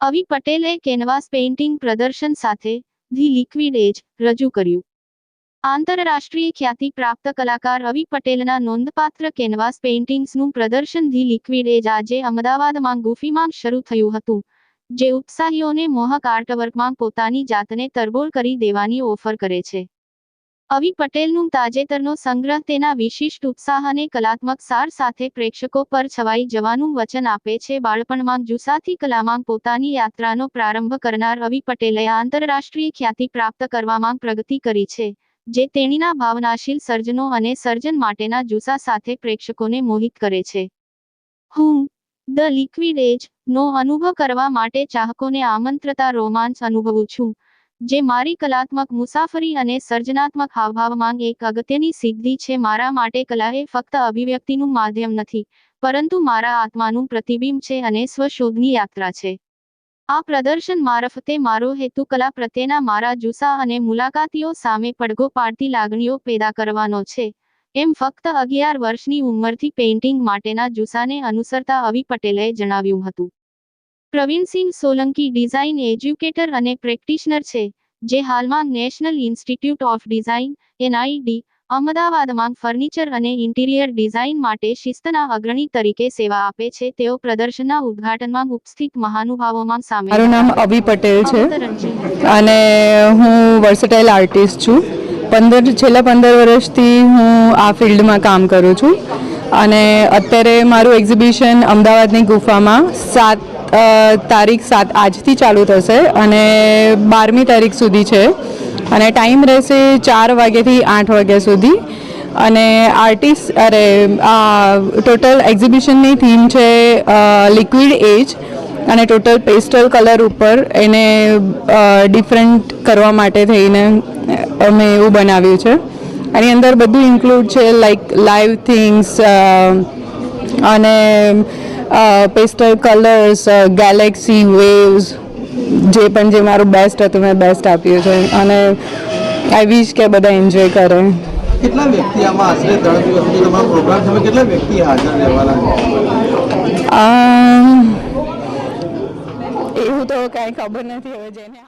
અવી પટેલે canvas painting પ્રદર્શન સાથે ધી લિક્વિડ એજ રજૂ કર્યું। આંતરરાષ્ટ્રીય ખ્યાતિ પ્રાપ્ત કલાકાર અવી પટેલના નોંધપાત્ર કેનવાસ પેઇન્ટિંગ્સનું પ્રદર્શન ધી લિક્વિડ એજ આજે અમદાવાદમાં ગુફીમાં શરૂ થયું હતું, જે ઉત્સાહીઓને મોહક આર્ટવર્કમાં પોતાની જાતને તરબોળ કરી દેવાની ઓફર કરે છે। અવી પટેલનું તાજેતરનો સંગ્રહ તેના વિશિષ્ટ ઉત્સાહ અને કલાત્મક સાર સાથે પ્રેક્ષકો પર છવાઈ જવાનું વચન આપે છે। બાળપણમાં જુસ્સાથી કલામાં પોતાની યાત્રાનો પ્રારંભ કરનાર અવી પટેલે આંતરરાષ્ટ્રીય ખ્યાતિ પ્રાપ્ત કરવામાં પ્રગતિ કરી છે, જે તેણીના ભાવનાશીલ સર્જનો અને સર્જન માટેના જુસ્સા સાથે પ્રેક્ષકોને મોહિત કરે છે। હું ધ લિક્વિડ એજ નો અનુભવ કરવા માટે ચાહકોને આમંત્રતા રોમાંચ અનુભવું છું, જે મારી કલાત્મક મુસાફરી અને સર્જનાત્મક હાવભાવમાં એક અગત્યની સિદ્ધિ છે। મારા માટે કલા એ ફક્ત અભિવ્યક્તિનું માધ્યમ નથી, પરંતુ મારા આત્માનું પ્રતિબિંબ છે અને સ્વશોધની યાત્રા છે। આ પ્રદર્શન મારફતે મારો હેતુ કલા પ્રત્યેના મારા જુસ્સા અને મુલાકાતીઓ સામે પડઘો પાડતી લાગણીઓ પેદા કરવાનો છે, એમ ફક્ત 11 વર્ષની ઉંમરથી પેઇન્ટિંગ માટેના જુસ્સાને અનુસરતા અવી પટેલે જણાવ્યું હતું। પ્રવીણસિંહ સોલંકી ડિઝાઇન એજ્યુકેટર અને પ્રેક્ટિશનર છે, જે હાલમાં national institute of design (NID) અમદાવાદમાં ફર્નિચર અને ઇન્ટિરિયર ડિઝાઇન માટે શિસ્તના અગ્રણી તરીકે સેવા આપે છે। તેઓ પ્રદર્શનના ઉદ્ઘાટનમાં ઉપસ્થિત મહાનુભાવોમાં સામેલ હતા। મારું નામ અવી પટેલ છે અને હું વર્સેટાઇલ આર્ટિસ્ટ છું। છેલ્લા 15 વર્ષથી હું આ ફિલ્ડમાં કામ કરું છું અને અત્યારે મારું એક્ઝિબિશન અમદાવાદની ગુફામાં 7 આજથી ચાલુ થશે અને 12મી તારીખ સુધી છે અને ટાઈમ રહેશે 4 વાગ્યાથી 8 વાગ્યા સુધી। અને ટોટલ એક્ઝિબિશનની થીમ છે લિક્વિડ એજ અને ટોટલ પેસ્ટલ કલર ઉપર એને ડિફરન્ટ કરવા માટે થઈને અમે એવું બનાવ્યું છે। આની અંદર બધું ઇન્ક્લુડ છે, લાઈક લાઈવ થિંગ્સ અને પેસ્ટલ કલર્સ, ગેલેક્સી, વેવ્સ, જે મારું બેસ્ટ હતું મેં બેસ્ટ આપ્યું છે અને આઈ વિશ કે બધા એન્જોય કરે। કેટલા વ્યક્તિ આમાં આશરે 3 દિવસ સુધી તમારો પ્રોગ્રામ છે, કેટલા વ્યક્તિ હાજર રહેવાના છે? એવું તો કાંઈ ખબર નથી હવે જેને